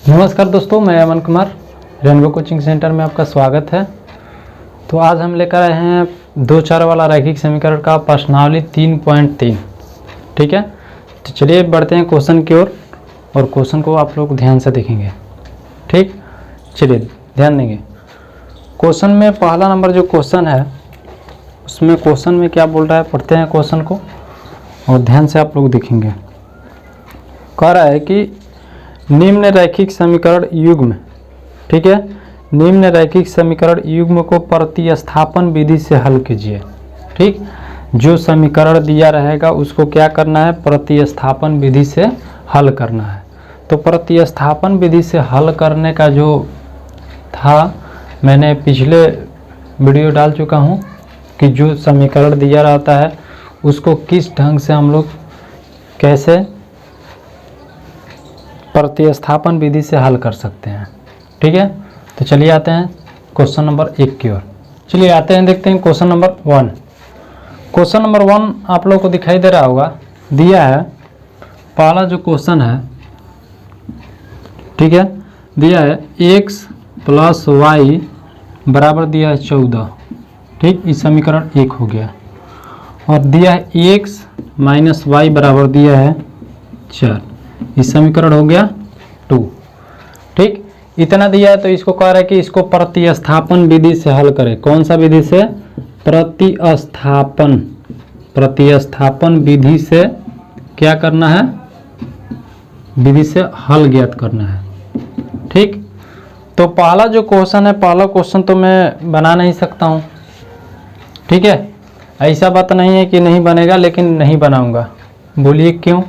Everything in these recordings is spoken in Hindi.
नमस्कार दोस्तों, मैं Aman Kumar, rainbow coaching centre में आपका स्वागत है। तो आज हम लेकर आए हैं 2 4 वाला रैखिक समीकरण का प्रश्नावली 3.3। ठीक है, तो चलिए बढ़ते हैं क्वेश्चन की ओर और क्वेश्चन को आप लोग ध्यान से देखेंगे। ठीक, चलिए ध्यान देंगे। क्वेश्चन में पहला नंबर जो क्वेश्चन है उसमें क्वेश्चन में क्या बोल रहा है, पढ़ते हैं क्वेश्चन को और ध्यान से आप लोग देखेंगे। कह रहा है कि निम्न रैखिक समीकरण युग्म, ठीक है, निम्न रैखिक समीकरण युग्म को प्रतिस्थापन विधि से हल कीजिए। ठीक, जो समीकरण दिया रहेगा उसको क्या करना है, प्रतिस्थापन विधि से हल करना है। तो प्रतिस्थापन विधि से हल करने का जो था मैंने पिछले वीडियो डाल चुका हूँ कि जो समीकरण दिया रहता है उसको किस ढंग से हम लोग कैसे प्रतिस्थापन विधि से हल कर सकते हैं। ठीक है, तो चलिए आते हैं क्वेश्चन नंबर 1 की ओर। चलिए आते हैं, देखते हैं क्वेश्चन नंबर 1। क्वेश्चन नंबर 1 आप लोगों को दिखाई दे रहा होगा, दिया है पहला जो क्वेश्चन है, ठीक है, दिया है x + y बराबर दिया है 14। ठीक, इस समीकरण 1 हो गया। और दिया है x - y बराबर दिया है 4, इस समीकरण हो गया 2। ठीक, इतना दिया है तो इसको कह रहा है कि इसको प्रतिस्थापन विधि से हल करें। कौन सा विधि से, प्रतिस्थापन विधि से क्या करना है, विधि से हल ज्ञात करना है। ठीक, तो पहला जो क्वेश्चन है, पहला क्वेश्चन तो मैं बना नहीं सकता हूँ। ठीक है, ऐसा बात नहीं है कि नहीं बनेगा, लेकिन नहीं बनाऊंगा। बोलिए क्यों?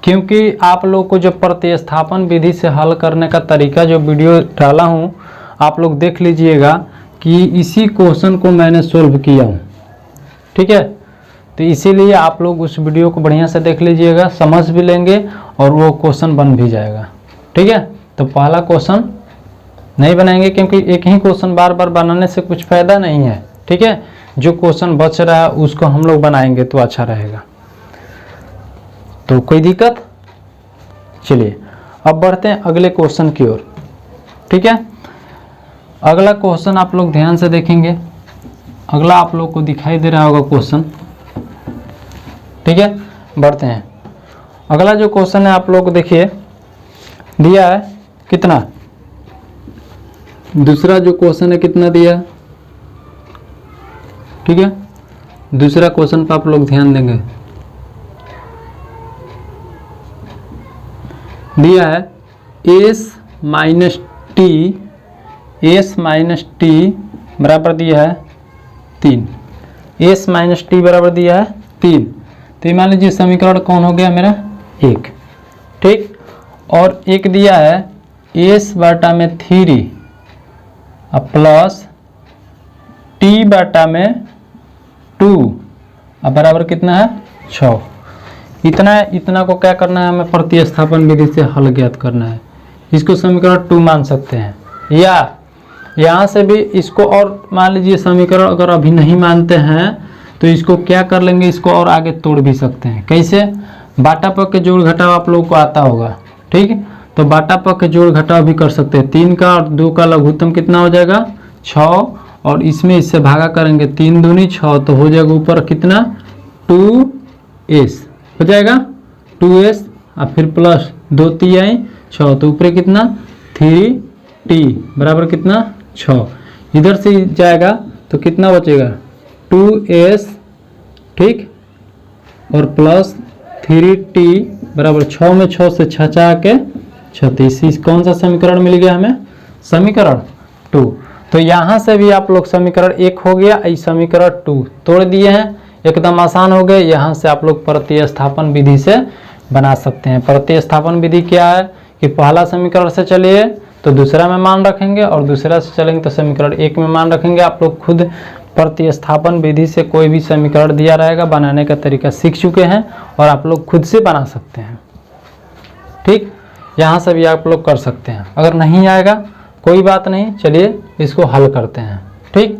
क्योंकि आप लोग को जो प्रतिस्थापन विधि से हल करने का तरीका जो वीडियो डाला हूँ आप लोग देख लीजिएगा कि इसी क्वेश्चन को मैंने सोल्व किया हूँ। ठीक है, तो इसीलिए आप लोग उस वीडियो को बढ़िया से देख लीजिएगा, समझ भी लेंगे और वो क्वेश्चन बन भी जाएगा। ठीक है, तो पहला क्वेश्चन नहीं बनाएंगे क्योंकि एक ही क्वेश्चन बार बार बनाने से कुछ फ़ायदा नहीं है। ठीक है, जो क्वेश्चन बच रहा है उसको हम लोग बनाएंगे तो अच्छा रहेगा। तो कोई दिक्कत? चलिए अब बढ़ते हैं अगले क्वेश्चन की ओर। ठीक है, अगला क्वेश्चन आप लोग ध्यान से देखेंगे। अगला आप लोग को दिखाई दे रहा होगा क्वेश्चन। ठीक है, बढ़ते हैं। अगला जो क्वेश्चन है आप लोग को देखिए, दिया है कितना, दूसरा जो क्वेश्चन है कितना दिया। ठीक है, दूसरा क्वेश्चन पर आप लोग ध्यान देंगे। दिया है s - t बराबर दिया है 3। s - t बराबर दिया है 3। तो मान लीजिए समीकरण कौन हो गया मेरा, 1। ठीक, और एक दिया है s/3 प्लस t/2 बराबर कितना है, 6। इतना को क्या करना है, हमें प्रतिस्थापन विधि से हल ज्ञात करना है। इसको समीकरण 2 मान सकते हैं, या यहाँ से भी इसको, और मान लीजिए समीकरण अगर अभी नहीं मानते हैं तो इसको क्या कर लेंगे, इसको और आगे तोड़ भी सकते हैं। कैसे, बाटा पक्ष के जोड़ घटाव आप लोगों को आता होगा। ठीक, तो बाटा पक्ष के जोड़ घटाव भी कर सकते हैं। 3 का और 2 का लघुत्तम कितना हो जाएगा, 6, और इसमें इससे भागा करेंगे, 3 दूनी 6, तो हो जाएगा ऊपर कितना, 2s हो जाएगा, 2s और फिर प्लस 2 तिहाई 6, तो ऊपर कितना 3t बराबर कितना 6। इधर से जाएगा तो कितना बचेगा, 2s, ठीक, और प्लस 3t बराबर 6 में 6 से 6 के 36। कौन सा समीकरण मिल गया हमें, समीकरण 2। तो यहाँ से भी आप लोग समीकरण 1 हो गया, इस समीकरण 2 तोड़ दिए हैं। एकदम आसान हो गए। यहाँ से आप लोग प्रतिस्थापन विधि से बना सकते हैं। प्रतिस्थापन विधि क्या है कि पहला समीकरण से चलिए तो दूसरा में मान रखेंगे और दूसरा से चलेंगे तो समीकरण 1 में मान रखेंगे। आप लोग खुद प्रतिस्थापन विधि से कोई भी समीकरण दिया रहेगा बनाने का तरीका सीख चुके हैं और आप लोग खुद से बना सकते हैं। ठीक, यहाँ से भी आप लोग कर सकते हैं। अगर नहीं आएगा कोई बात नहीं, चलिए इसको हल करते हैं। ठीक,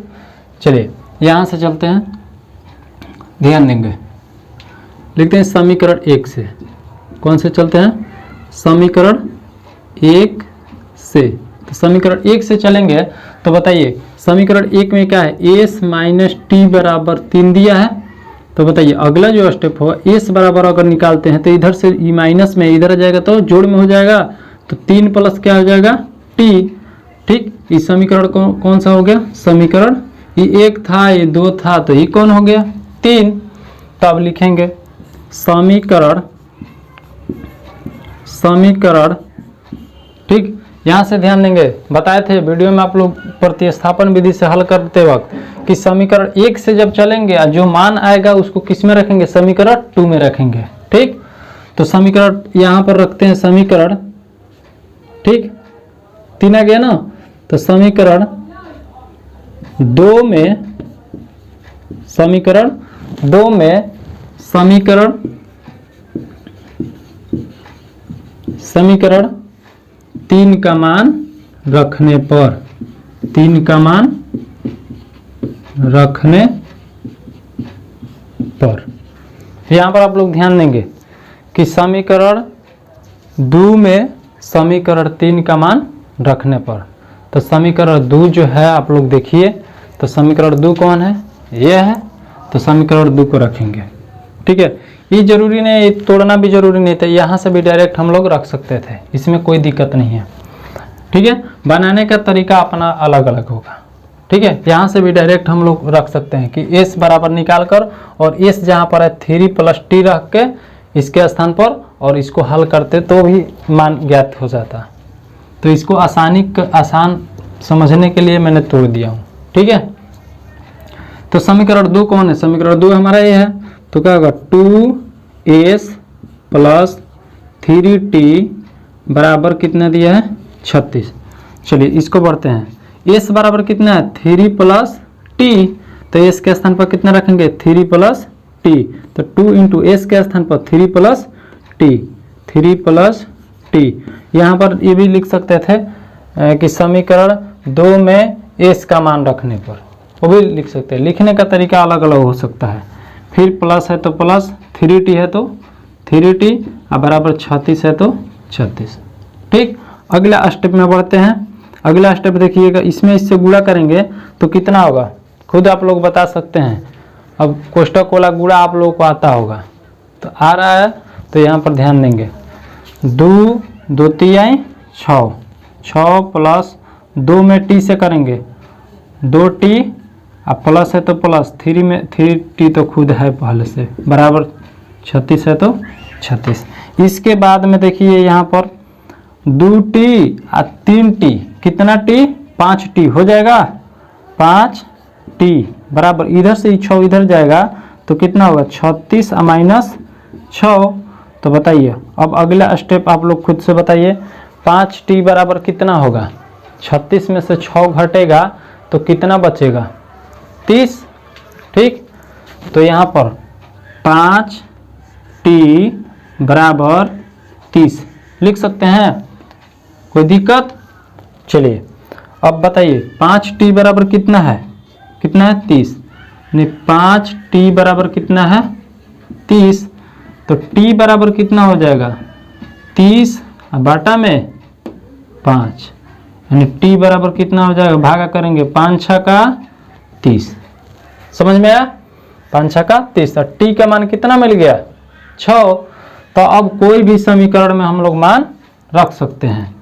चलिए यहाँ से चलते हैं, ध्यान देंगे, लिखते हैं समीकरण 1 से। कौन से चलते हैं? समीकरण 1 से। तो समीकरण 1 से चलेंगे तो बताइए समीकरण 1 में क्या है? s माइनस टी बराबर 3 दिया है। तो बताइए अगला जो स्टेप होगा s बराबर अगर निकालते हैं तो इधर से ई माइनस में इधर आ जाएगा तो जोड़ में हो जाएगा, तो 3 प्लस क्या हो जाएगा? t। ठीक, इस समीकरण कौन सा हो गया? समीकरण ये 1 था, ये 2 था, तो ये कौन हो गया? 3। तो अब लिखेंगे समीकरण। ठीक, यहाँ से ध्यान देंगे, बताए थे वीडियो में आप लोग प्रतिस्थापन विधि से हल करते वक्त कि समीकरण 1 से जब चलेंगे जो मान आएगा उसको किस में रखेंगे? समीकरण 2 में रखेंगे। ठीक, तो समीकरण यहाँ पर रखते हैं समीकरण, ठीक, 3 आ गया ना, तो समीकरण 2 में समीकरण 3 का मान रखने पर, 3 का मान रखने पर यहाँ पर आप लोग ध्यान देंगे कि समीकरण 2 में समीकरण 3 का मान रखने पर, तो समीकरण 2 जो है आप लोग देखिए, तो समीकरण 2 कौन है? ये है, तो समीकरण 2 को रखेंगे। ठीक है, ये जरूरी नहीं, तोड़ना भी जरूरी नहीं था, यहाँ से भी डायरेक्ट हम लोग रख सकते थे, इसमें कोई दिक्कत नहीं है। ठीक है, बनाने का तरीका अपना अलग अलग होगा। ठीक है, यहाँ से भी डायरेक्ट हम लोग रख सकते हैं कि s बराबर निकाल कर और s जहाँ पर है 3 प्लस टी रख के इसके स्थान पर और इसको हल करते तो भी मान ज्ञात हो जाता। तो इसको आसान समझने के लिए मैंने तोड़ दिया हूँ। ठीक है, तो समीकरण 2 कौन है? समीकरण 2 हमारा ये है, तो क्या होगा? 2s प्लस 3t बराबर कितना दिया है? 36। चलिए इसको बढ़ते हैं, s बराबर कितना है? 3 प्लस टी, तो s के स्थान पर कितना रखेंगे? 3 प्लस टी, तो 2 इंटू एस के स्थान पर 3 प्लस टी। यहाँ पर ये भी लिख सकते थे कि समीकरण 2 में s का मान रखने पर, वो भी लिख सकते हैं। लिखने का तरीका अलग अलग हो सकता है। फिर प्लस है तो प्लस, 3t है तो 3t, और बराबर 36 है तो 36। ठीक, अगला स्टेप में बढ़ते हैं। अगला स्टेप देखिएगा, इसमें इससे गुणा करेंगे तो कितना होगा? खुद आप लोग बता सकते हैं। अब कोष्ठक वाला गुणा आप लोगों को आता होगा, तो आ रहा है, तो यहाँ पर ध्यान देंगे। 2 3 6 प्लस 2 में टी से करेंगे 2t, अब प्लस है तो प्लस 3 में 3t तो खुद है पहले से, बराबर 36 है तो 36। इसके बाद में देखिए यहाँ पर 2t और 3t, कितना t? 5t हो जाएगा, 5t बराबर इधर से 6 इधर जाएगा तो कितना होगा? 36 माइनस 6। तो बताइए अब अगला स्टेप आप लोग खुद से बताइए, 5t बराबर कितना होगा? 36 में से 6 घटेगा तो कितना बचेगा? 30। ठीक, तो यहाँ पर 5t बराबर 30 लिख सकते हैं, कोई दिक्कत? चलिए अब बताइए 5t बराबर कितना है? 30। नहीं, 5t बराबर कितना है? 30। तो t बराबर कितना हो जाएगा? 30 बाटा में 5, यानी t बराबर कितना हो जाएगा? भागा करेंगे 5 6 का 30। समझ में आया? 5 6 का 30, और t का मान कितना मिल गया? 6। तो अब कोई भी समीकरण में हम लोग मान रख सकते हैं।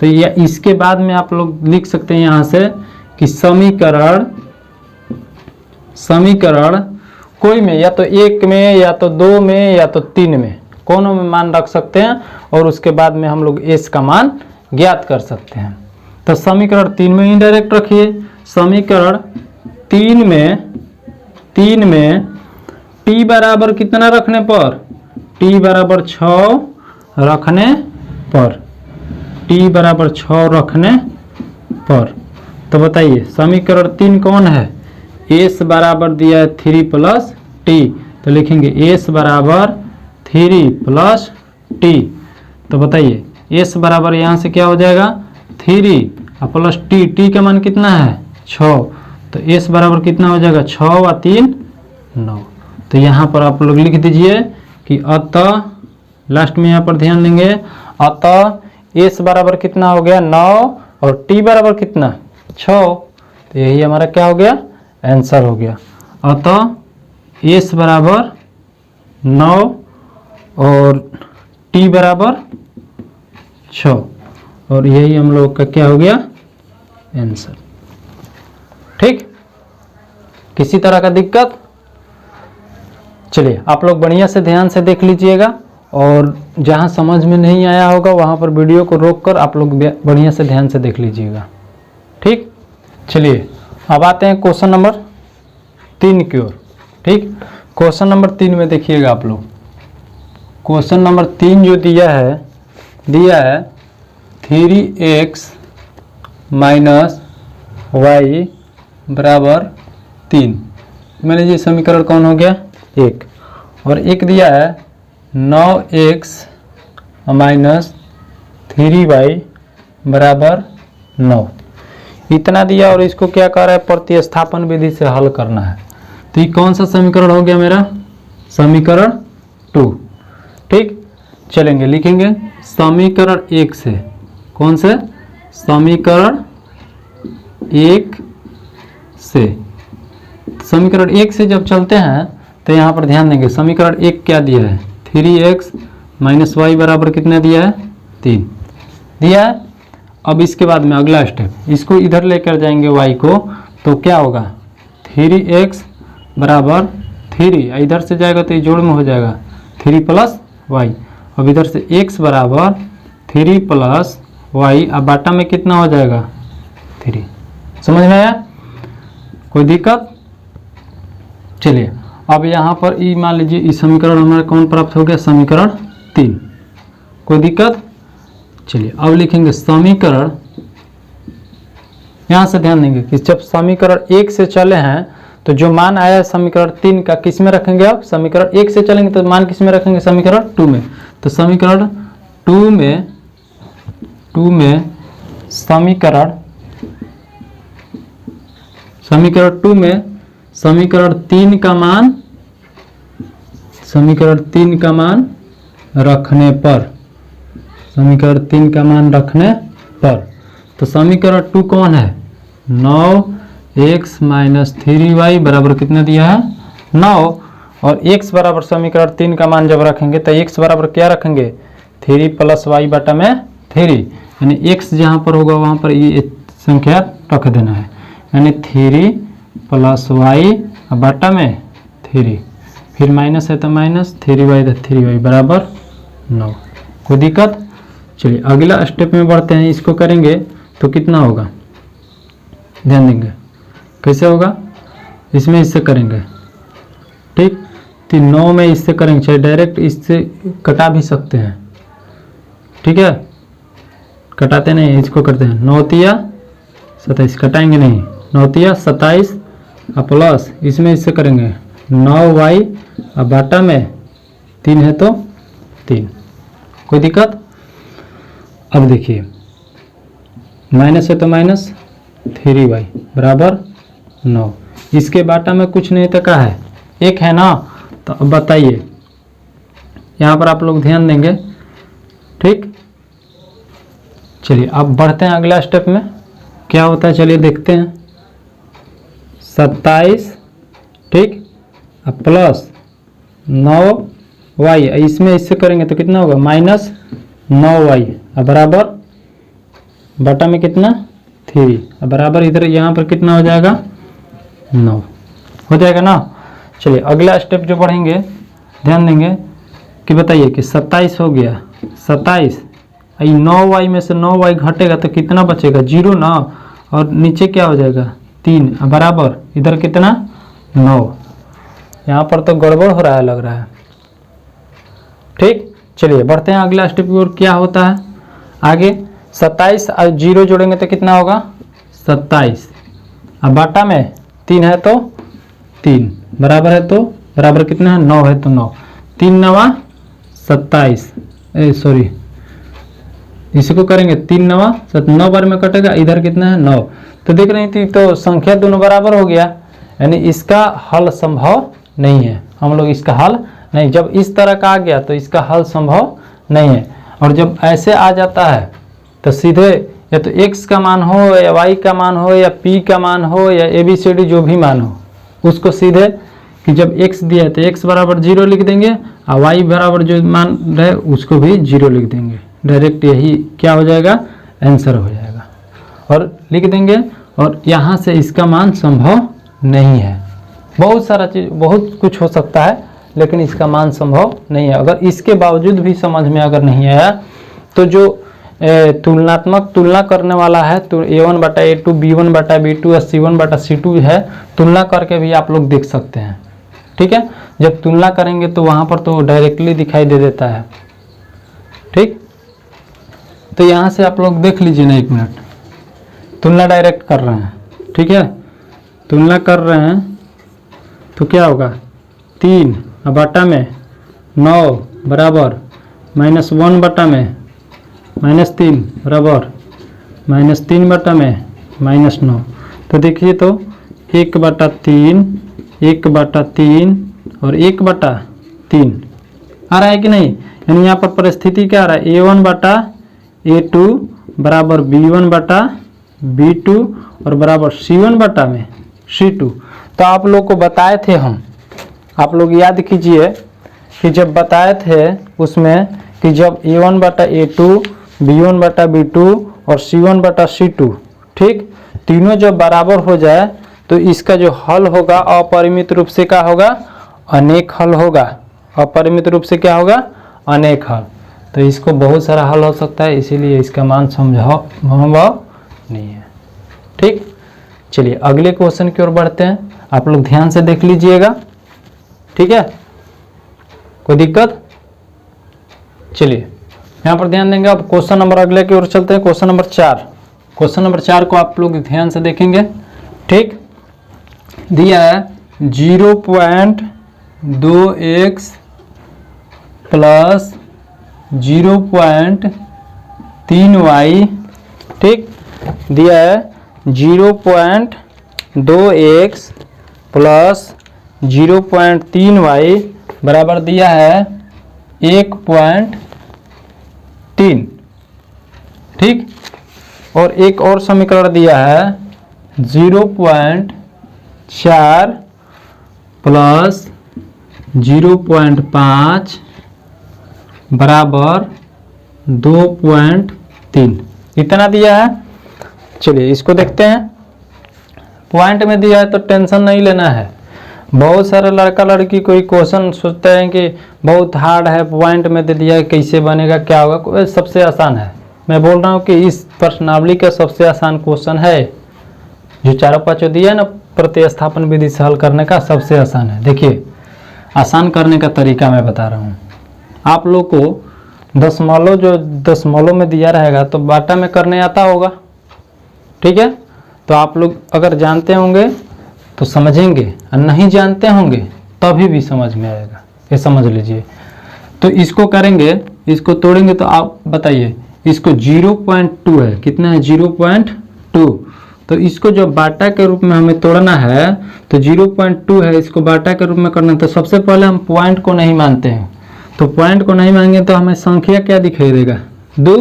तो ये इसके बाद में आप लोग लिख सकते हैं यहाँ से कि समीकरण कोई में, या तो 1 में या तो 2 में या तो 3 में, कोनों में मान रख सकते हैं और उसके बाद में हम लोग s का मान ज्ञात कर सकते हैं। तो समीकरण 3 में इनडायरेक्ट रखिए, समीकरण 3 में t बराबर कितना रखने पर, t बराबर 6 रखने पर, t बराबर 6 रखने पर। तो बताइए समीकरण 3 कौन है, s बराबर दिया है 3 प्लस t, तो लिखेंगे s बराबर 3 प्लस t। तो बताइए s बराबर यहाँ से क्या हो जाएगा 3 प्लस t का मान कितना है 6, तो s बराबर कितना हो जाएगा 6 व 3 9। तो यहाँ पर आप लोग लिख दीजिए कि अतः, लास्ट में यहाँ पर ध्यान देंगे, अतः s बराबर कितना हो गया 9 और t बराबर कितना 6। तो यही हमारा क्या हो गया आंसर हो गया। अतः s बराबर 9 और t बराबर 6, और यही हम लोग का क्या हो गया आंसर। ठीक, किसी तरह का दिक्कत? चलिए आप लोग बढ़िया से ध्यान से देख लीजिएगा, और जहाँ समझ में नहीं आया होगा वहाँ पर वीडियो को रोककर आप लोग बढ़िया से ध्यान से देख लीजिएगा। ठीक, चलिए अब आते हैं क्वेश्चन नंबर 3 की ओर। ठीक, क्वेश्चन नंबर 3 में देखिएगा आप लोग, क्वेश्चन नंबर 3 जो दिया है 3x माइनस वाई बराबर 3। मान लीजिए समीकरण कौन हो गया 1, और एक दिया है 9x माइनस 3y बराबर 9, इतना दिया, और इसको क्या कर रहा है प्रतिस्थापन विधि से हल करना है। तो ये कौन सा समीकरण हो गया मेरा समीकरण 2। ठीक, चलेंगे लिखेंगे समीकरण 1 से, कौन से समीकरण 1 से, समीकरण 1 से जब चलते हैं तो यहाँ पर ध्यान देंगे समीकरण 1 क्या दिया है 3x माइनस वाई बराबर कितना दिया है 3 दिया है। अब इसके बाद में अगला स्टेप, इसको इधर लेकर जाएंगे y को, तो क्या होगा 3x बराबर 3, इधर से जाएगा तो ये जोड़ में हो जाएगा 3 प्लस वाई। अब इधर से x बराबर 3 प्लस वाई, अब बाटा में कितना हो जाएगा 3। समझ में आया, कोई दिक्कत? चलिए अब यहाँ पर ई मान लीजिए इस समीकरण हमारा कौन प्राप्त हो गया समीकरण 3, कोई दिक्कत? चलिए अब लिखेंगे समीकरण, यहाँ से ध्यान देंगे कि जब समीकरण 1 से चले हैं तो जो मान आया है समीकरण 3 का किस में रखेंगे, आप समीकरण 1 से चलेंगे तो मान किस में रखेंगे समीकरण 2 में। तो समीकरण 2 में समीकरण 2 में समीकरण 3 का मान, समीकरण 3 का मान रखने पर, समीकरण 3 का मान रखने पर, तो समीकरण 2 कौन है 9x माइनस 3y बराबर कितना दिया है 9, और x बराबर समीकरण 3 का मान जब रखेंगे तो x बराबर क्या रखेंगे 3 प्लस वाई बटा में 3, यानी x जहाँ पर होगा वहाँ पर ये संख्या रख देना है, यानी 3 प्लस वाई बटा में 3, फिर माइनस है तो माइनस 3y तो 3y बराबर 9। कोई दिक्कत? चलिए अगला स्टेप में बढ़ते हैं, इसको करेंगे तो कितना होगा, ध्यान देंगे कैसे होगा, इसमें इससे करेंगे। ठीक, तो 9 में इससे करेंगे, चाहे डायरेक्ट इससे कटा भी सकते हैं। ठीक है, कटाते नहीं, इसको करते हैं 9 तिया 27, कटाएंगे नहीं, 9 तिया 27 प्लस इसमें इससे करेंगे 9y अब बाटा में 3 है तो 3। कोई दिक्कत? अब देखिए माइनस है तो माइनस 3y बराबर 9, इसके बाटा में कुछ नहीं तो क्या है 1 है ना। तो अब बताइए यहाँ पर आप लोग ध्यान देंगे। ठीक, चलिए अब बढ़ते हैं अगला स्टेप में, क्या होता है चलिए देखते हैं। 27 ठीक अब प्लस 9y, इसमें इससे करेंगे तो कितना होगा माइनस 9y बराबर बटा में कितना 3 बराबर इधर यहाँ पर कितना हो जाएगा 9 हो जाएगा ना। चलिए अगला स्टेप जो बढ़ेंगे ध्यान देंगे कि बताइए कि 27 हो गया 27, 9y में से 9y घटेगा तो कितना बचेगा 0 ना, और नीचे क्या हो जाएगा 3 बराबर इधर कितना 9। यहाँ पर तो गड़बड़ हो रहा है लग रहा है। ठीक, चलिए बढ़ते हैं अगला स्टेप की ओर। क्या होता है आगे? 27 और 0 जोड़ेंगे तो कितना होगा? 27। अब बाटा में 3 है तो 3 बराबर है, तो बराबर कितना है? 9 है तो 9। 3 नवा 27, सॉरी इसको करेंगे 3 नवा 9 बार में कटेगा, इधर कितना है? 9। तो देख रही थी तो संख्या दोनों बराबर हो गया, यानी इसका हल संभव नहीं है। हम लोग इसका हल नहीं, जब इस तरह का आ गया तो इसका हल संभव नहीं है। और जब ऐसे आ जाता है तो सीधे या तो x का मान हो या y का मान हो या p का मान हो या ABCD जो भी मान हो, उसको सीधे कि जब x दिया है तो x बराबर 0 लिख देंगे और y बराबर जो मान रहे उसको भी 0 लिख देंगे। डायरेक्ट यही क्या हो जाएगा? आंसर हो जाएगा। और लिख देंगे और यहाँ से इसका मान संभव नहीं है। बहुत सारा चीज़, बहुत कुछ हो सकता है, लेकिन इसका मान संभव नहीं है। अगर इसके बावजूद भी समझ में अगर नहीं आया तो जो तुलनात्मक तुलना करने वाला है तो A1 बटा A2, B1 बटा B2 और C1 बटा C2 है, तुलना करके भी आप लोग देख सकते हैं। ठीक है, जब तुलना करेंगे तो वहाँ पर तो डायरेक्टली दिखाई दे देता है। ठीक, तो यहाँ से आप लोग देख लीजिए ना, 1 मिनट, तुलना डायरेक्ट कर रहे हैं। ठीक है, तुलना कर रहे हैं तो क्या होगा? 3 बटा में 9 बराबर -1 बटा में -3 बराबर -3 बटा में -9। तो देखिए तो 1 बटा 3, 1 बटा 3 और 1 बटा 3 आ रहा है कि नहीं? यानी यहाँ पर परिस्थिति क्या आ रहा है? A1 बटा A2 बराबर B1 बटा B2 और बराबर C1 बटा में C2। तो आप लोग को बताए थे हम, आप लोग याद कीजिए कि जब बताए थे उसमें कि जब A1 बटा A2, B1 बटा B2 और C1 बटा C2, ठीक, तीनों जब बराबर हो जाए तो इसका जो हल होगा अपरिमित रूप से क्या होगा? अनेक हल होगा। अपरिमित रूप से क्या होगा? अनेक हल। तो इसको बहुत सारा हल हो सकता है, इसीलिए इसका मान संभव नहीं है। ठीक, चलिए अगले क्वेश्चन की ओर बढ़ते हैं। आप लोग ध्यान से देख लीजिएगा। ठीक है, कोई दिक्कत? चलिए यहाँ पर ध्यान देंगे। अब क्वेश्चन नंबर अगले की ओर चलते हैं। Question number 4। क्वेश्चन नंबर 4 को आप लोग ध्यान से देखेंगे। ठीक, दिया है 0.2x प्लस 0.3y। ठीक, दिया है 0.2x प्लस 0.3y बराबर दिया है 1.3। ठीक, और एक और समीकरण दिया है 0.4 प्लस 0.5 बराबर 2.3, इतना दिया है। चलिए इसको देखते हैं। पॉइंट में दिया है तो टेंशन नहीं लेना है। बहुत सारे लड़का लड़की कोई क्वेश्चन सोचते हैं कि बहुत हार्ड है, पॉइंट में दे दिया है, कैसे बनेगा, क्या होगा। सबसे आसान है। मैं बोल रहा हूँ कि इस प्रश्नावली का सबसे आसान क्वेश्चन है, जो चारों पांचों दिया है ना, प्रतिस्थापन विधि से हल करने का सबसे आसान है। देखिए आसान करने का तरीका मैं बता रहा हूँ आप लोग को। दशमलव जो दशमलव में दिया रहेगा तो बाटा में करने आता होगा। ठीक है, तो आप लोग अगर जानते होंगे तो समझेंगे और नहीं जानते होंगे तभी भी समझ में आएगा। ये समझ लीजिए। तो इसको करेंगे, इसको तोड़ेंगे तो आप बताइए, इसको 0.2 है, कितना है? 0.2। तो इसको जब बाटा के रूप में हमें तोड़ना है तो 0.2 है, इसको बाटा के रूप में करना है। तो सबसे पहले हम पॉइंट को नहीं मानते हैं। तो पॉइंट को नहीं मानेंगे तो हमें संख्या क्या दिखाई देगा? 2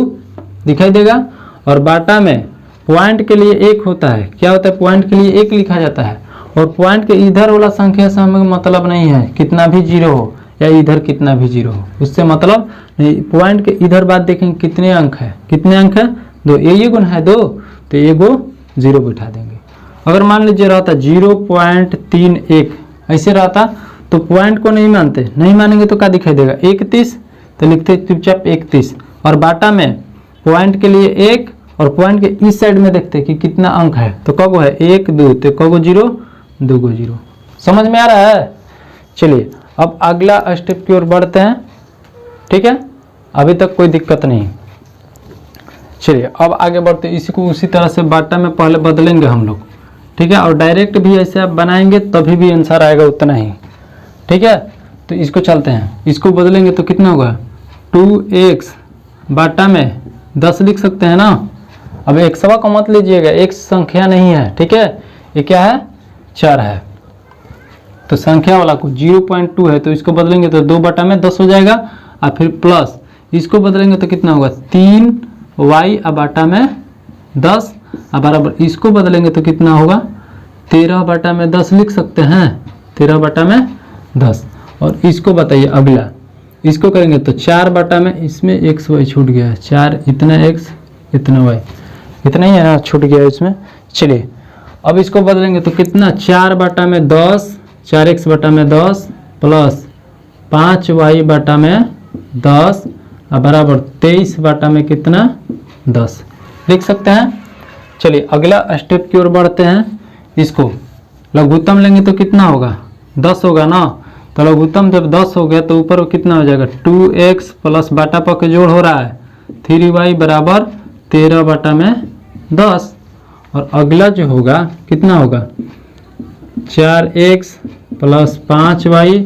दिखाई देगा। और बाटा में पॉइंट के लिए 1 होता है। क्या होता है? पॉइंट के लिए 1 लिखा जाता है। और पॉइंट के इधर वाला संख्या से हमें मतलब नहीं है, कितना भी 0 हो या इधर कितना भी 0 हो, उससे मतलब नहीं। पॉइंट के इधर बात देखेंगे कितने अंक है, कितने अंक है? 2। ये गुण है 2 तो ये गो 0 बिठा देंगे। अगर मान लीजिए रहता 0.31 ऐसे रहता तो पॉइंट को नहीं मानते, नहीं मानेंगे तो क्या दिखाई देगा? 31, तो लिखते चुपचाप 31। और बाटा में पॉइंट के लिए 1 और पॉइंट के इस साइड में देखते कि कितना अंक है, तो कगो है 1 2, तो कगो 0 2 गो 0। समझ में आ रहा है? चलिए अब अगला स्टेप की ओर बढ़ते हैं। ठीक है, अभी तक कोई दिक्कत नहीं। चलिए अब आगे बढ़ते हैं। इसी को उसी तरह से बाटा में पहले बदलेंगे हम लोग। ठीक है, और डायरेक्ट भी ऐसे आप बनाएंगे तभी भी आंसर आएगा उतना ही। ठीक है, तो इसको चलते हैं, इसको बदलेंगे तो कितना होगा 2x बाटा में 10 लिख सकते हैं ना। अब एक्सवा को मत लीजिएगा, एक संख्या नहीं है। ठीक है, ये क्या है 4 है, तो संख्या वाला को 0.2 है तो इसको बदलेंगे तो 2 बटा में 10 हो जाएगा। और फिर प्लस इसको बदलेंगे तो कितना होगा 3y बाटा में 10 और बराबर इसको बदलेंगे तो कितना होगा 13 बटा में 10 लिख सकते हैं, 13 बटा में 10। और इसको बताइए अगला, इसको करेंगे तो 4 बटा में इसमें x y छूट गया है, 4 इतना x इतना y, इतना ही है ना, छूट गया इसमें। चलिए अब इसको बदलेंगे तो कितना 4 बटा में 10, 4x बटा में 10 प्लस 5y बटा में 10 और बराबर 23 बटा में कितना 10 लिख सकते हैं। चलिए अगला स्टेप की ओर बढ़ते हैं। इसको लघुत्तम लेंगे तो कितना होगा 10 होगा ना, तो लघुत्तम जब 10 हो गया तो ऊपर कितना हो जाएगा 2x प्लस बाटा पर के जोड़ हो रहा है 3y बराबर 13 बटा में 10। और अगला जो होगा कितना होगा 4x प्लस 5y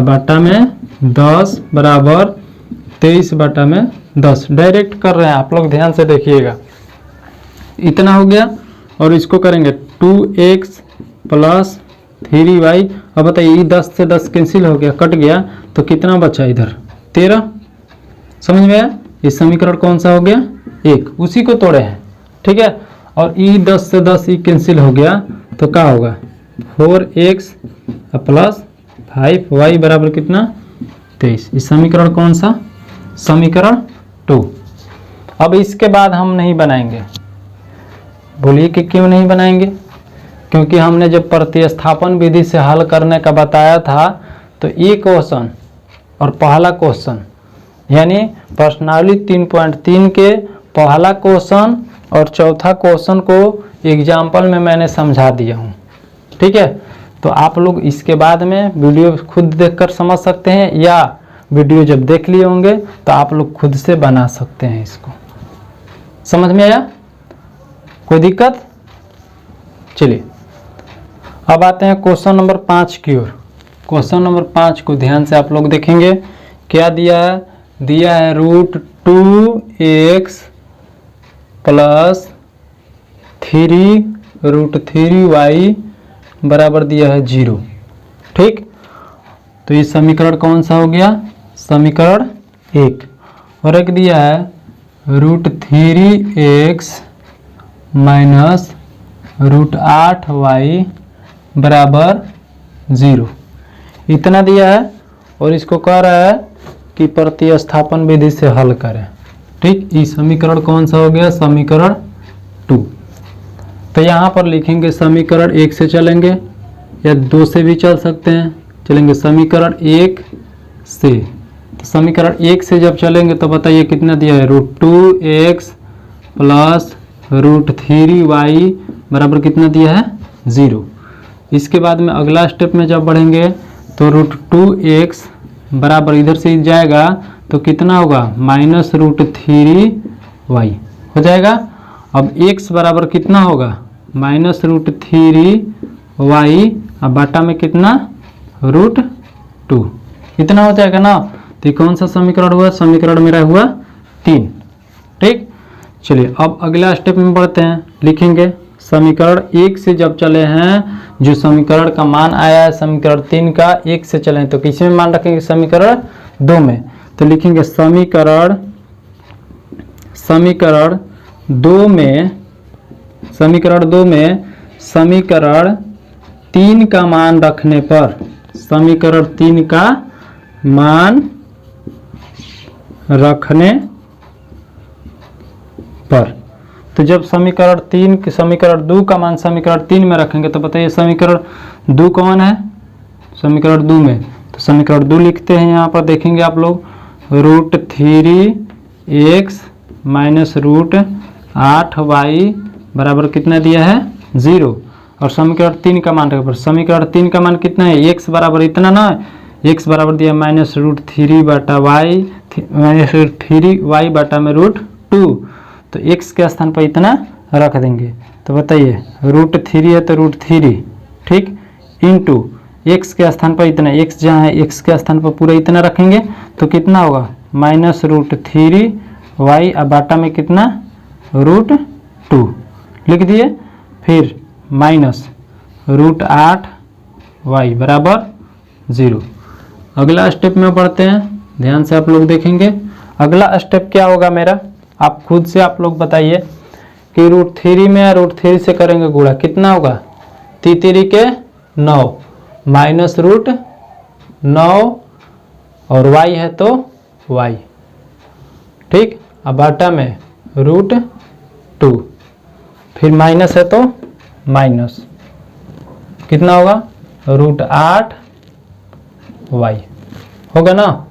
बाटा में 10 बराबर 23 बटा में 10। डायरेक्ट कर रहे हैं आप लोग, ध्यान से देखिएगा। इतना हो गया और इसको करेंगे 2x प्लस 3y। अब बताइए 10 से 10 कैंसिल हो गया, कट गया, तो कितना बचा इधर 13। समझ में आया, ये समीकरण कौन सा हो गया 1, उसी को तोड़े हैं। ठीक है, और ई 10 से 10 ई कैंसिल हो गया तो क्या होगा 4x प्लस 5y बराबर कितना 23। इस समीकरण कौन सा समीकरण 2। अब इसके बाद हम नहीं बनाएंगे, बोलिए कि क्यों नहीं बनाएंगे, क्योंकि हमने जब प्रतिस्थापन विधि से हल करने का बताया था तो ये क्वेश्चन और पहला क्वेश्चन यानी प्रश्नावली 3.3 के पहला क्वेश्चन और चौथा क्वेश्चन को एग्जाम्पल में मैंने समझा दिया हूँ। ठीक है, तो आप लोग इसके बाद में वीडियो खुद देखकर समझ सकते हैं या वीडियो जब देख लिए होंगे तो आप लोग खुद से बना सकते हैं। इसको समझ में आया, कोई दिक्कत। चलिए अब आते हैं क्वेश्चन नंबर 5 की ओर। क्वेश्चन नंबर 5 को ध्यान से आप लोग देखेंगे, क्या दिया है, दिया है √2x प्लस 3√3y बराबर दिया है 0। ठीक, तो ये समीकरण कौन सा हो गया समीकरण 1। और एक दिया है √3x माइनस √8y बराबर 0, इतना दिया है। और इसको कह रहा है कि प्रतिस्थापन विधि से हल करें। ठीक, ये समीकरण कौन सा हो गया समीकरण 2। तो यहाँ पर लिखेंगे समीकरण 1 से चलेंगे या 2 से भी चल सकते हैं, चलेंगे समीकरण 1 से। तो समीकरण 1 से जब चलेंगे तो बताइए कितना दिया है √2x प्लस √3y बराबर कितना दिया है 0। इसके बाद में अगला स्टेप में जब बढ़ेंगे तो √2x बराबर इधर से जाएगा तो कितना होगा -√3y हो जाएगा। अब x बराबर कितना होगा -√3y और बाटा में कितना √2, इतना हो जाएगा ना। तो ये कौन सा समीकरण हुआ, समीकरण मेरा हुआ 3। ठीक, चलिए अब अगला स्टेप में बढ़ते हैं। लिखेंगे समीकरण 1 से जब चले हैं, जो समीकरण का मान आया है समीकरण 3 का 1 से चले तो किस में मान रखेंगे समीकरण 2 में। तो लिखेंगे समीकरण 2 में समीकरण 3 का मान रखने पर, समीकरण 3 का मान रखने पर, तो जब समीकरण 3 के समीकरण 2 का मान समीकरण 3 में रखेंगे तो बताइए समीकरण 2 कौन है समीकरण 2 में। तो समीकरण 2 लिखते हैं, यहाँ पर देखेंगे आप लोग √3x माइनस √8y बराबर कितना दिया है 0। और समीकरण 3 का मान रखें। समीकरण 3 का मान कितना है, x बराबर इतना ना, x बराबर दिया -√3 बटा वाई, -3y बटा में √2, तो x के स्थान पर इतना रख देंगे। तो बताइए √3 है तो √3, ठीक, इंटू x के स्थान पर इतना, x जहाँ है x के स्थान पर पूरा इतना रखेंगे तो कितना होगा -√3y, अब बाटा में कितना √2 लिख दिए, फिर -√8y बराबर 0। अगला स्टेप में बढ़ते हैं, ध्यान से आप लोग देखेंगे। अगला स्टेप क्या होगा मेरा, आप खुद से आप लोग बताइए कि √3 में √3 से करेंगे गुणा, कितना होगा 3 के 9 -√9 और y है तो y, ठीक, अब बाटा में √2, फिर माइनस है तो माइनस, कितना होगा √8y होगा ना।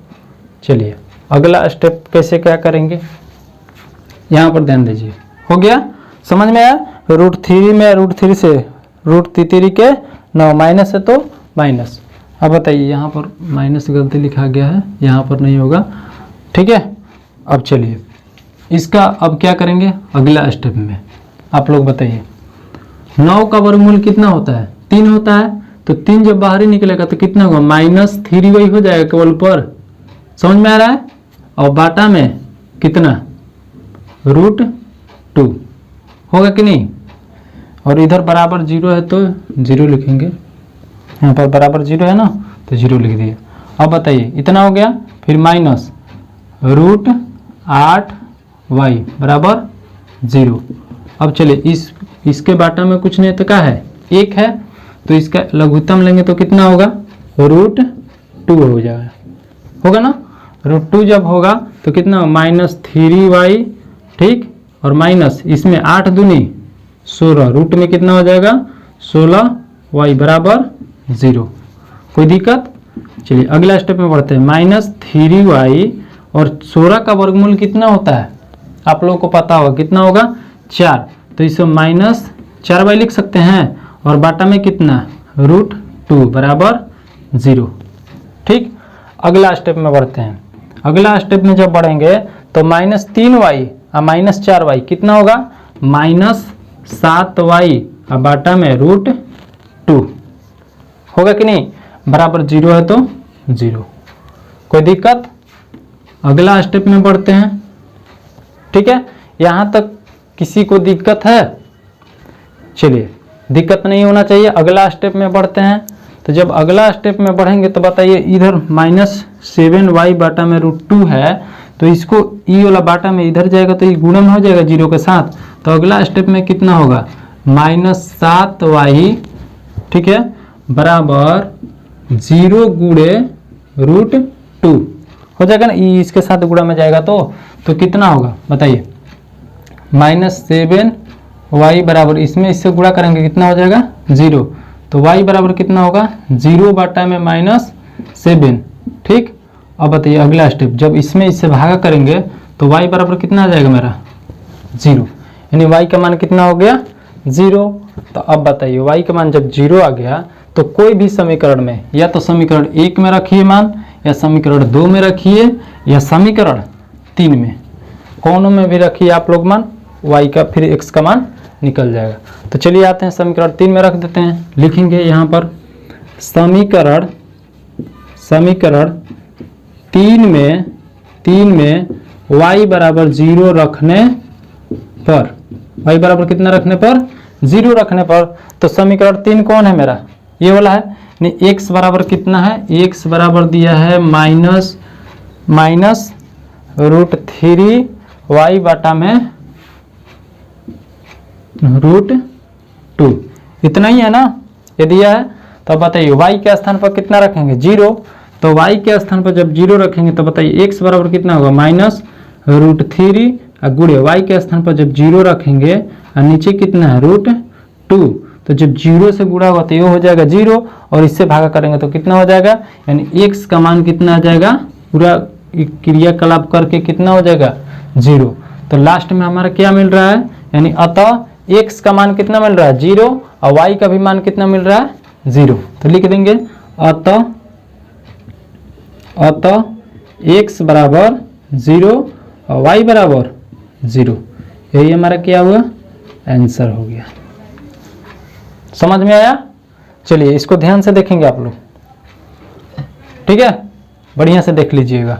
चलिए अगला स्टेप कैसे क्या करेंगे, यहाँ पर ध्यान दीजिए, हो गया, समझ में आया। √3 में √3 से √3 के 9 माइनस है तो माइनस। अब बताइए यहाँ पर माइनस गलती लिखा गया है, यहाँ पर नहीं होगा, ठीक है। अब चलिए इसका अब क्या करेंगे अगला स्टेप में, आप लोग बताइए 9 का वर्गमूल कितना होता है, 3 होता है, तो 3 जब बाहर ही निकलेगा तो कितना होगा -3y हो जाएगा केवल पर, समझ में आ रहा है। और बाटा में कितना √2 होगा कि नहीं, और इधर बराबर 0 है तो 0 लिखेंगे, यहाँ पर बराबर 0 है ना तो 0 लिख दिए। अब बताइए इतना हो गया, फिर माइनस √8y बराबर 0। अब चलिए इसके बाटा में कुछ नहीं तो क्या है 1 है, तो इसका लघुत्तम लेंगे तो कितना होगा √2 हो जाएगा, होगा ना। √2 जब होगा तो कितना -3y, ठीक, और माइनस इसमें 8 दूनी 16, रूट में कितना हो जाएगा 16y बराबर 0। कोई दिक्कत। चलिए अगला स्टेप में बढ़ते हैं, -3y और 16 का वर्गमूल कितना होता है आप लोगों को पता होगा, कितना होगा 4, तो इसे -4y लिख सकते हैं, और बाटा में कितना √2 बराबर 0, ठीक। अगला स्टेप में बढ़ते हैं, अगला स्टेप में जब बढ़ेंगे तो -3y और -4y कितना होगा -7y, और बाटा में √2 होगा कि नहीं, बराबर 0 है तो 0। कोई दिक्कत। अगला स्टेप में बढ़ते हैं, ठीक है, यहाँ तक किसी को दिक्कत है, चलिए दिक्कत नहीं होना चाहिए। अगला स्टेप में बढ़ते हैं, तो जब अगला स्टेप में बढ़ेंगे तो बताइए इधर -7y बाटा में √2 है, तो इसको ई वाला बाटा में इधर जाएगा तो ये गुणा में हो जाएगा 0 के साथ, तो अगला स्टेप में कितना होगा -7y, ठीक है, बराबर 0 गुणे √2 हो जाएगा ना, ई इसके साथ गुणा में जाएगा तो कितना होगा बताइए -7y बराबर, इसमें इससे गुणा करेंगे कितना हो जाएगा 0, तो y बराबर कितना होगा 0 बाटा में -7, ठीक। अब बताइए अगला स्टेप, जब इसमें इससे भागा करेंगे तो y बराबर कितना आ जाएगा मेरा 0, यानी y का मान कितना हो गया 0। तो अब बताइए y का मान जब 0 आ गया तो कोई भी समीकरण में, या तो समीकरण 1 में रखिए मान, या समीकरण 2 में रखिए, या समीकरण 3 में, कोनों में भी रखिए आप लोग मान, y का फिर x का मान निकल जाएगा। तो चलिए आते हैं समीकरण 3 में रख देते हैं, लिखेंगे यहाँ पर समीकरण 3 में y बराबर 0 रखने पर, y बराबर कितना रखने पर 0 रखने पर, तो समीकरण 3 कौन है मेरा, ये वाला है, नहीं x बराबर कितना है, x बराबर दिया है -√3y बाटा में √2, इतना ही है ना, ये दिया है। तो बताइए y के स्थान पर कितना रखेंगे 0, तो y के स्थान पर जब 0 रखेंगे तो बताइए x बराबर कितना होगा -√3, गुणे y के स्थान पर जब 0 रखेंगे और नीचे कितना है √2, तो जब 0 से गुणा होगा तो ये हो जाएगा 0, और इससे भागा करेंगे तो कितना हो जाएगा, यानी x का मान कितना आ जाएगा, पूरा क्रियाकलाप करके कितना हो जाएगा 0। तो लास्ट में हमारा क्या मिल रहा है, यानी अतः x का मान कितना मिल रहा है 0 और y का भी मान कितना मिल रहा है 0। तो लिख देंगे अतः x बराबर 0 और y बराबर 0। यही हमारा क्या हुआ आंसर हो गया। समझ में आया? चलिए इसको ध्यान से देखेंगे आप लोग, ठीक है, बढ़िया से देख लीजिएगा।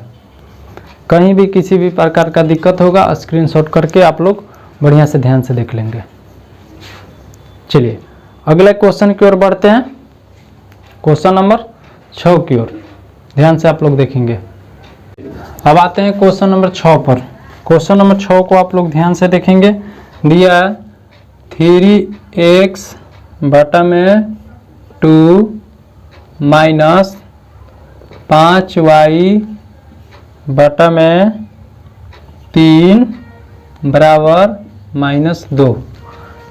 कहीं भी किसी भी प्रकार का दिक्कत होगा स्क्रीनशॉट करके आप लोग बढ़िया से ध्यान से देख लेंगे। चलिए अगले क्वेश्चन की ओर बढ़ते हैं, क्वेश्चन नंबर 6 की ओर ध्यान से आप लोग देखेंगे। अब आते हैं क्वेश्चन नंबर 6 पर। क्वेश्चन नंबर 6 को आप लोग ध्यान से देखेंगे। दिया है 3x बटा में 2 माइनस 5y बटा में 3 बराबर -2,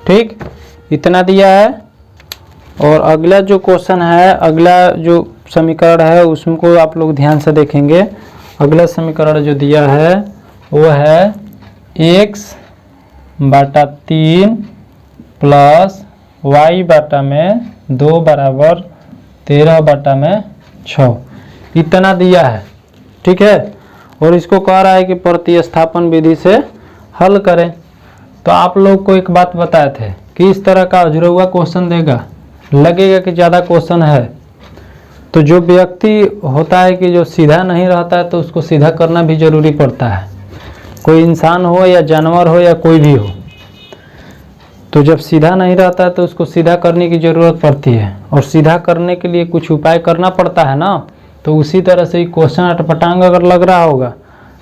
ठीक, इतना दिया है। और अगला जो क्वेश्चन है, अगला जो समीकरण है उसको आप लोग ध्यान से देखेंगे। अगला समीकरण जो दिया है वो है x बटा 3 प्लस y बटा में 2 बराबर 13 बटा में 6, इतना दिया है, ठीक है। और इसको कह रहा है कि प्रतिस्थापन विधि से हल करें। तो आप लोग को एक बात बताए थे कि इस तरह का जुड़ा हुआ क्वेश्चन देगा, लगेगा कि ज़्यादा क्वेश्चन है, तो जो व्यक्ति होता है कि जो सीधा नहीं रहता है तो उसको सीधा करना भी जरूरी पड़ता है। कोई इंसान हो या जानवर हो या कोई भी हो, तो जब सीधा नहीं रहता है तो उसको सीधा करने की ज़रूरत पड़ती है, और सीधा करने के लिए कुछ उपाय करना पड़ता है ना। तो उसी तरह से क्वेश्चन अटपटांग अगर लग रहा होगा,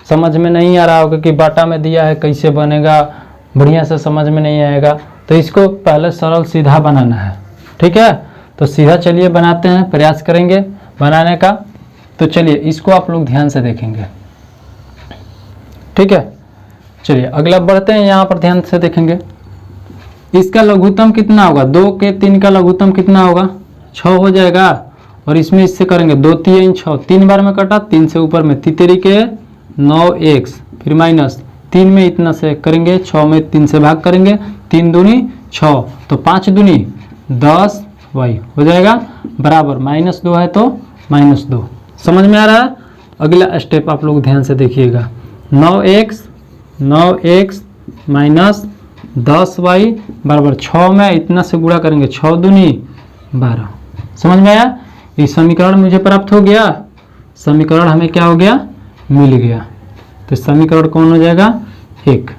समझ में नहीं आ रहा होगा कि बाटा में दिया है कैसे बनेगा, बढ़िया से समझ में नहीं आएगा, तो इसको पहले सरल सीधा बनाना है, ठीक है। तो सीधा चलिए बनाते हैं, प्रयास करेंगे बनाने का। तो चलिए इसको आप लोग ध्यान से देखेंगे, ठीक है। चलिए अगला बढ़ते हैं, यहाँ पर ध्यान से देखेंगे। इसका लघुत्तम कितना होगा, 2 के 3 का लघुत्तम कितना होगा 6 हो जाएगा। और इसमें इससे करेंगे 2 3 6, 3 बार में कटा, 3 से ऊपर में 3 के 9x, फिर माइनस 3 में इतना से करेंगे, 6 में 3 से भाग करेंगे, 3 दूनी 6, तो 5 दूनी 10 y हो जाएगा बराबर -2 है तो -2। समझ में आ रहा है? अगला स्टेप आप लोग ध्यान से देखिएगा। 9x माइनस 10y बराबर 6 में इतना से गुणा करेंगे, 6 दूनी 12। समझ में आया? ये समीकरण मुझे प्राप्त हो गया, समीकरण हमें क्या हो गया, मिल गया। तो समीकरण कौन हो जाएगा 1।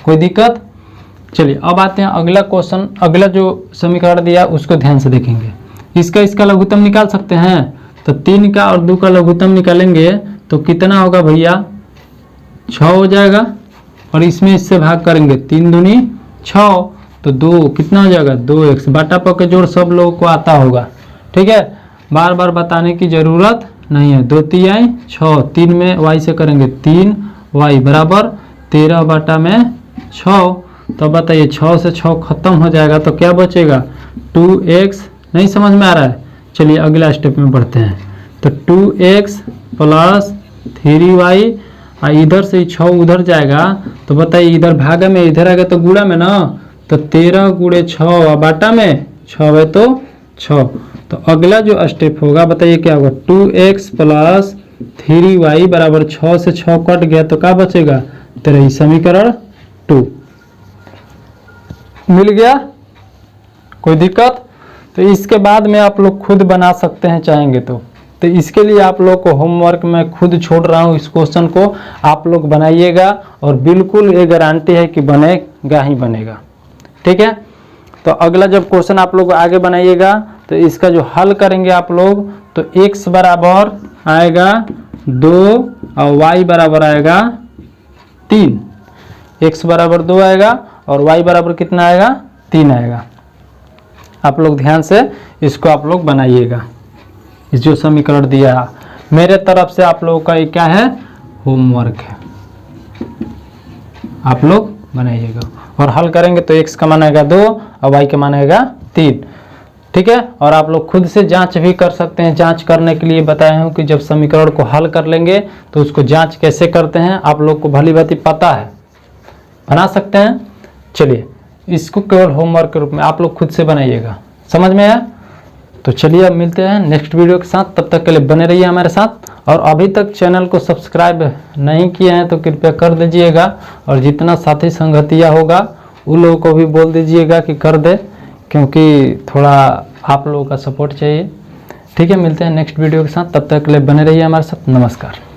कोई दिक्कत? चलिए अब आते हैं अगला क्वेश्चन। अगला जो समीकरण दिया उसको ध्यान से देखेंगे। इसका लघुत्तम निकाल सकते हैं, तो 3 का और 2 का लघुत्तम निकालेंगे तो कितना होगा भैया 6 हो जाएगा। और इसमें इससे भाग करेंगे, 3 दूनी 6, तो 2 कितना हो जाएगा 2x। बाटा पर के जोड़ सब लोगों को आता होगा, ठीक है, बार बार बताने की ज़रूरत नहीं है। 2 3 6, 3 में y से करेंगे 3y बराबर 13 बटा में 6। तो बताइए 6 से 6 खत्म हो जाएगा तो क्या बचेगा 2x। नहीं समझ में आ रहा है? चलिए अगला स्टेप में बढ़ते हैं। तो 2x प्लस 3y, और इधर से 6 उधर जाएगा, तो बताइए इधर भागा में इधर आएगा तो गुणा में ना, तो 13 गुणे 6 और बाटा में 6 है तो 6। तो अगला जो स्टेप होगा बताइए क्या होगा 2x प्लस 3y बराबर 6 से 6 कट गया तो क्या बचेगा तेरा समीकरण 2 मिल गया। कोई दिक्कत? तो इसके बाद में आप लोग खुद बना सकते हैं चाहेंगे तो इसके लिए आप लोग को होमवर्क में खुद छोड़ रहा हूँ। इस क्वेश्चन को आप लोग बनाइएगा और बिल्कुल ये गारंटी है कि बनेगा ही बनेगा, ठीक है। तो अगला जब क्वेश्चन आप लोग आगे बनाइएगा तो इसका जो हल करेंगे आप लोग, तो x बराबर आएगा 2 और y बराबर आएगा 3। x बराबर 2 आएगा और y बराबर कितना आएगा 3 आएगा। आप लोग ध्यान से इसको आप लोग बनाइएगा। इस जो समीकरण दिया मेरे तरफ से आप लोगों का ये क्या है होमवर्क है, आप लोग बनाइएगा और हल करेंगे तो x का मान आएगा 2 और y का मान आएगा 3, ठीक है। और आप लोग खुद से जांच भी कर सकते हैं। जांच करने के लिए बताया हूँ कि जब समीकरण को हल कर लेंगे तो उसको जांच कैसे करते हैं आप लोग को भली भांति पता है, बना सकते हैं। चलिए इसको केवल होमवर्क के रूप में आप लोग खुद से बनाइएगा। समझ में आया? तो चलिए अब मिलते हैं नेक्स्ट वीडियो के साथ, तब तक के लिए बने रहिए हमारे साथ। और अभी तक चैनल को सब्सक्राइब नहीं किए हैं तो कृपया कर दीजिएगा, और जितना साथी संगतिया होगा उन लोगों को भी बोल दीजिएगा कि कर दे, क्योंकि थोड़ा आप लोगों का सपोर्ट चाहिए। ठीक है, मिलते हैं नेक्स्ट वीडियो के साथ, तब तक के लिए बने रहिए हमारे साथ। नमस्कार।